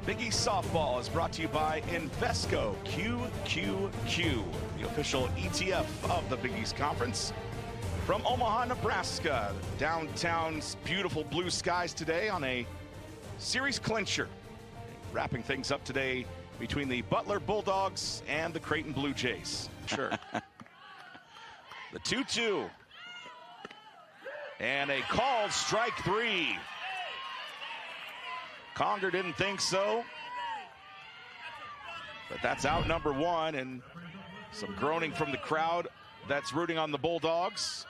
Big East Softball is brought to you by Invesco QQQ, the official ETF of the Big East Conference. From Omaha, Nebraska, downtown's beautiful blue skies today on a series clincher. Wrapping things up today between the Butler Bulldogs and the Creighton Blue Jays. Sure. The 2-2. And a called strike three. Conger didn't think so. But that's out number one, and some groaning from the crowd that's rooting on the Bulldogs.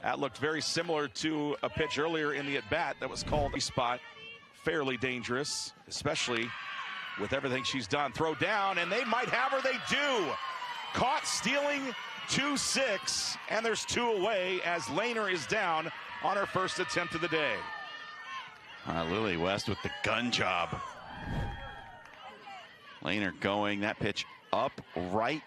That looked very similar to a pitch earlier in the at-bat that was called a spot. Fairly dangerous, especially with everything she's done. Throw down, and they might have her. They do. Caught stealing 2-6, and there's two away as Lehner is down on her first attempt of the day. Lily West with the gun job. Lehner going, that pitch up right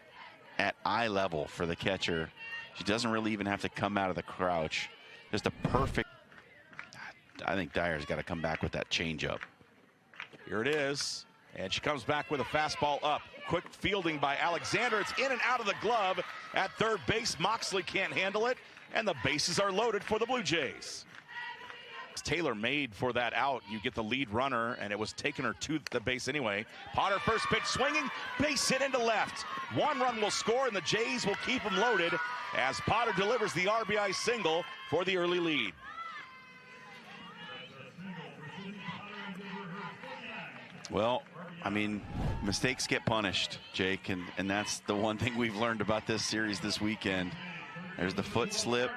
at eye level for the catcher. She doesn't really even have to come out of the crouch. Just a perfect. I think Dyer's got to come back with that changeup. Here it is, and she comes back with a fastball up. Quick fielding by Alexander. It's in and out of the glove at third base. Moxley can't handle it, and the bases are loaded for the Blue Jays. Taylor made for that out. You get the lead runner, and it was taking her to the base anyway. Potter first pitch swinging, base hit into left. One run will score, and the Jays will keep them loaded as Potter delivers the RBI single for the early lead. Well, I mean, mistakes get punished, Jake, and that's the one thing we've learned about this series this weekend. There's the foot slip.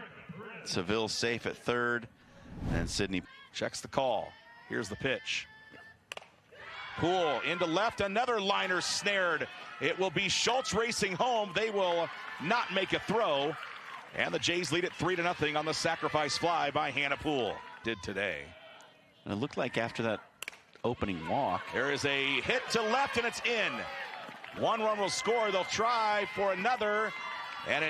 Seville's safe at third. And Sydney checks the call. Here's the pitch. Poole into left. Another liner snared. It will be Schultz racing home. They will not make a throw. And the Jays lead it 3-0 on the sacrifice fly by Hannah Poole. Did today. It looked like after that opening walk. There is a hit to left, and it's in. One run will score. They'll try for another. And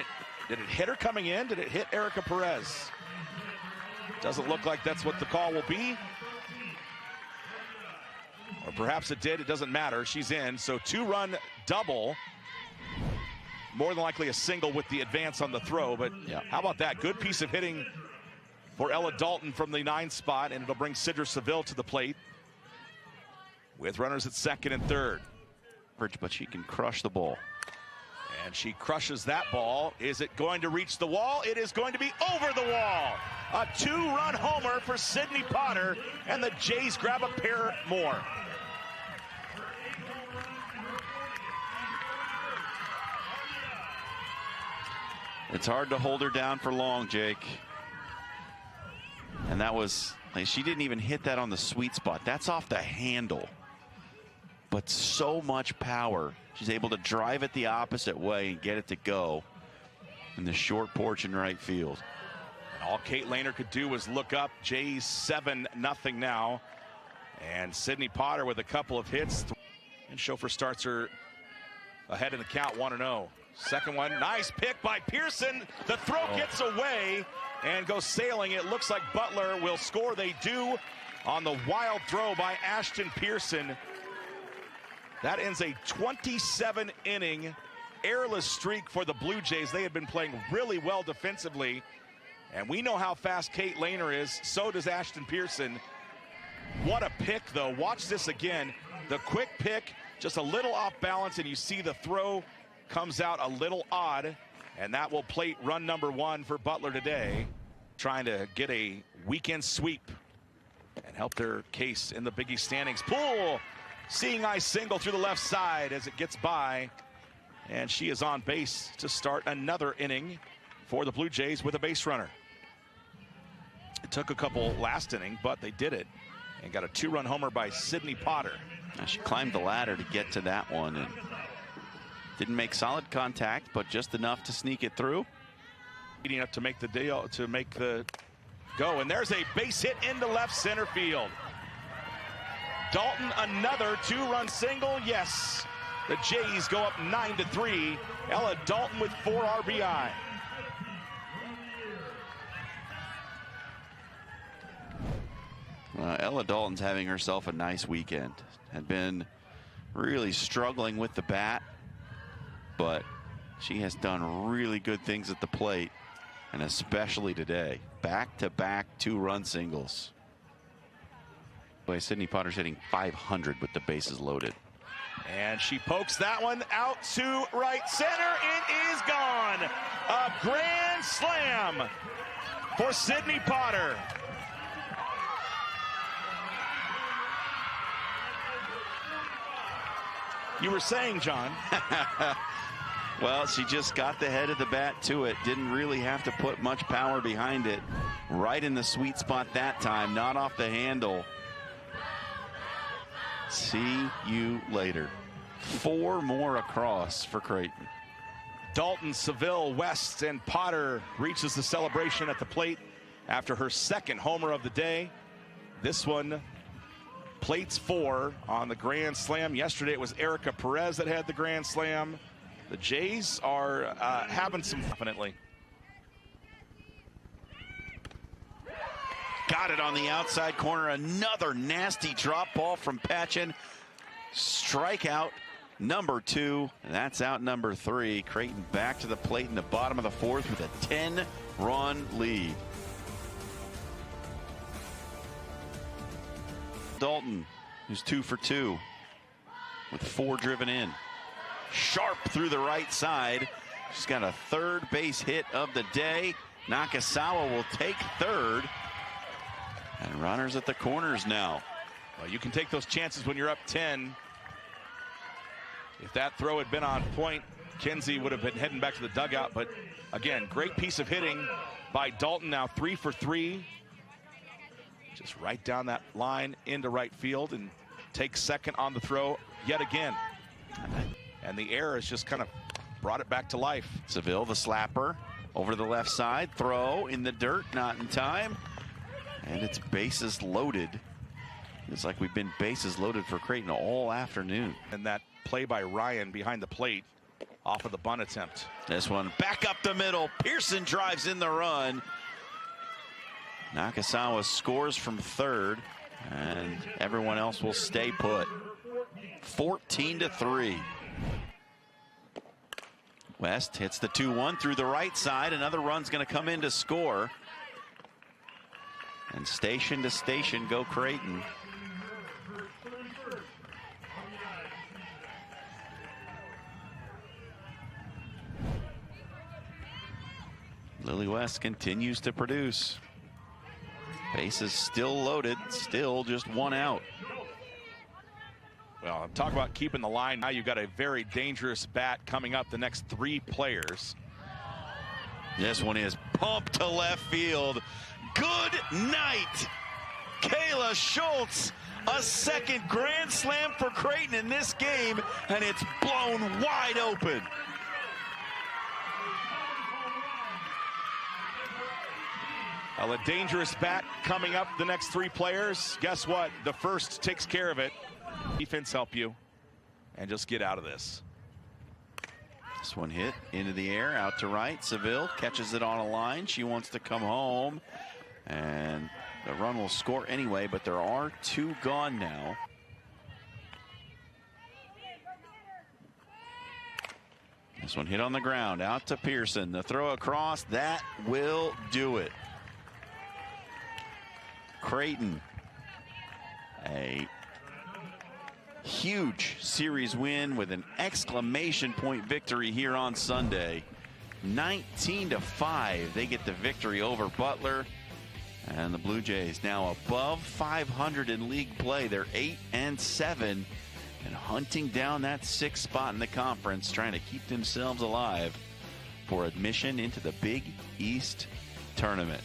did it hit her coming in? Did it hit Erica Perez? Doesn't look like that's what the call will be. Or perhaps it did. It doesn't matter. She's in. So two-run double. More than likely a single with the advance on the throw. But yeah, how about that? Good piece of hitting for Ella Dalton from the 9 spot. And it'll bring Sidra Seville to the plate with runners at second and third. But she can crush the ball. And she crushes that ball. Is it going to reach the wall? It is going to be over the wall. A 2-run homer for Sydney Potter, and the Jays grab a pair more. It's hard to hold her down for long, Jake. And that was, like, she didn't even hit that on the sweet spot. That's off the handle. But so much power. She's able to drive it the opposite way and get it to go in the short porch in right field. And all Kate Lehner could do was look up. Jays 7-0 now. And Sydney Potter with a couple of hits. And Schofer starts her ahead in the count 1-0. Second one, nice pick by Pearson. The throw gets away and goes sailing. It looks like Butler will score. They do on the wild throw by Ashton Pearson. That ends a 27-inning airless streak for the Blue Jays. They had been playing really well defensively. And we know how fast Kate Lehner is. So does Ashton Pearson. What a pick, though. Watch this again. The quick pick, just a little off balance, and you see the throw comes out a little odd. And that will plate run number 1 for Butler today. Trying to get a weekend sweep and help their case in the Big East standings. Poole! Seeing eye single through the left side as it gets by. And she is on base to start another inning for the Blue Jays with a base runner. It took a couple last inning, but they did it. And got a 2-run homer by Sydney Potter. Now she climbed the ladder to get to that one. And didn't make solid contact, but just enough to sneak it through. Leading up to make the deal, to make the go. And there's a base hit into left center field. Dalton, another 2-run single. Yes, the Jays go up 9-3. Ella Dalton with 4 RBI. Ella Dalton's having herself a nice weekend. Had been really struggling with the bat, but she has done really good things at the plate, and especially today. Back-to-back two-run singles. Boy, Sydney Potter's hitting .500 with the bases loaded. And she pokes that one out to right center. It is gone. A grand slam for Sydney Potter. You were saying, John. Well, she just got the head of the bat to it. Didn't really have to put much power behind it. Right in the sweet spot that time, not off the handle. See you later. 4 more across for Creighton. Dalton, Seville, West, and Potter reaches the celebration at the plate after her second homer of the day. This one plates 4 on the grand slam. Yesterday it was Erica Perez that had the grand slam. The Jays are having some confidently. Got it on the outside corner. Another nasty drop ball from Patchen. Strikeout number 2. That's out number 3. Creighton back to the plate in the bottom of the 4th with a 10-run lead. Dalton, who's 2 for 2 with 4 driven in. Sharp through the right side. She's got a third base hit of the day. Nakasawa will take third. And runners at the corners now. Well, you can take those chances when you're up 10. If that throw had been on point, Kinsey would have been heading back to the dugout. But again, great piece of hitting by Dalton, now 3 for 3. Just right down that line into right field and takes second on the throw yet again. And the air has just kind of brought it back to life. Seville, the slapper, over to the left side. Throw in the dirt, not in time. And it's bases loaded. It's like we've been bases loaded for Creighton all afternoon. And that play by Ryan behind the plate off of the bunt attempt. This one back up the middle. Pearson drives in the run. Nakasawa scores from third, and everyone else will stay put. 14-3. West hits the 2-1 through the right side. Another run's going to come in to score. And station to station go Creighton. Lily West continues to produce. Bases still loaded, still just 1 out. Well, talk about keeping the line. Now you've got a very dangerous bat coming up, the next 3 players. This one is pumped to left field. Good night, Kayla Schultz. A second grand slam for Creighton in this game, and it's blown wide open. Well, a dangerous bat coming up, the next 3 players. Guess what? The first takes care of it. Defense help you and just get out of this. This one hit into the air, out to right. Seville catches it on a line. She wants to come home, and the run will score anyway, but there are 2 gone now. This one hit on the ground, out to Pearson. The throw across, that will do it. Creighton, a huge series win with an exclamation point victory here on Sunday. 19-5. They get the victory over Butler. And the Blue Jays now above 500 in league play. They're 8-7 and hunting down that 6th spot in the conference, trying to keep themselves alive for admission into the Big East tournament.